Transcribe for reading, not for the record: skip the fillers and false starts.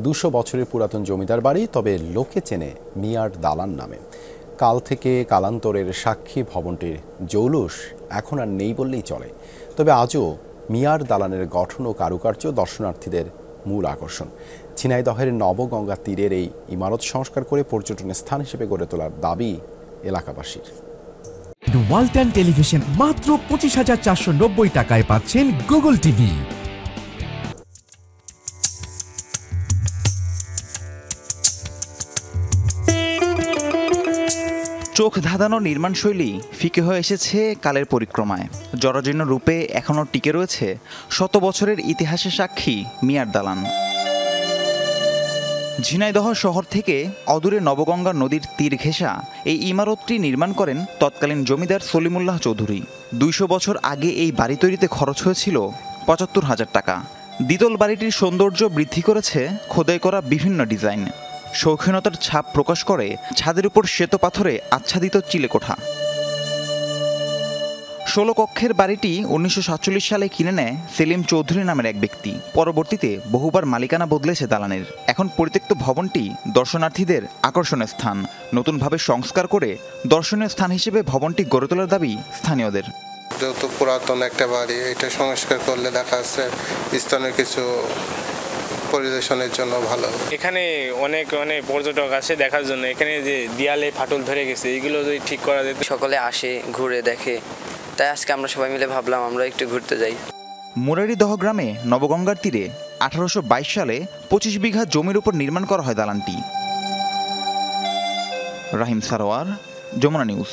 200 বছরের পুরাতন জমিদার বাড়ি, তবে লোকে চেনে মিয়ার দালান নামে। কাল থেকে কালান্তরের সাক্ষী ভবনটির জৌলুস এখন আর নেই বললেই চলে। তবে আজও মিয়ার দালানের গঠন ও কারুকার্য দর্শনার্থীদের মূল আকর্ষণ। ঝিনাইদহের নবগঙ্গা তীরের এই ইমারত সংস্কার করে পর্যটনের স্থান হিসেবে গড়ে তোলার দাবি এলাকাবাসীর। ওয়ালটন টেলিভিশন মাত্র 25,490 টাকায় পাচ্ছেন গুগল টিভি। চোখ ধাঁধানো নির্মাণশৈলী ফিকে হয়ে এসেছে কালের পরিক্রমায়। জরাজীর্ণ রূপে এখনও টিকে রয়েছে শত বছরের ইতিহাসের সাক্ষী মিয়ার দালান। ঝিনাইদহ শহর থেকে অদূরে নবগঙ্গা নদীর তীর ঘেঁষা এই ইমারতটি নির্মাণ করেন তৎকালীন জমিদার সলিমুল্লাহ চৌধুরী। 200 বছর আগে এই বাড়ি তৈরিতে খরচ হয়েছিল 75,000 টাকা। দ্বিতল বাড়িটির সৌন্দর্য বৃদ্ধি করেছে খোদাই করা বিভিন্ন ডিজাইন। শৌখিনতার ছাপ প্রকাশ করে ছাদের উপর শ্বেত পাথরে আচ্ছাদিত চিলেকোঠা। 16 কক্ষের বাড়িটি 1947 সালে কিনে নেয় সেলিম চৌধুরী নামের এক ব্যক্তি। পরবর্তীতে বহুবার মালিকানা বদলেছে দালানের। এখন পরিত্যক্ত ভবনটি দর্শনার্থীদের আকর্ষণের স্থান। নতুনভাবে সংস্কার করে দর্শনীয় স্থান হিসেবে ভবনটি গড়ে তোলার দাবি স্থানীয়দের। যেহেতু পুরাতন একটা বাড়ি, এটা সংস্কার করলে দেখা যাচ্ছে স্থানীয় কিছু পরিদর্শনের জন্য ভালো। এখানে অনেক পর্যটক আসে দেখার জন্য। এখানে যে দেয়ালে ফাটল ধরে গেছে, এগুলো যদি ঠিক করা যেত। সকলে আসে, ঘুরে দেখে, তাই আজকে আমরা সবাই মিলে ভাবলাম আমরা একটু ঘুরতে যাই। মুরারিদহ গ্রামে নবগঙ্গার তীরে 1822 সালে 25 বিঘা জমির উপর নির্মাণ করা হয় দালানটি। রাহিম সারোয়ার, যমুনা নিউজ।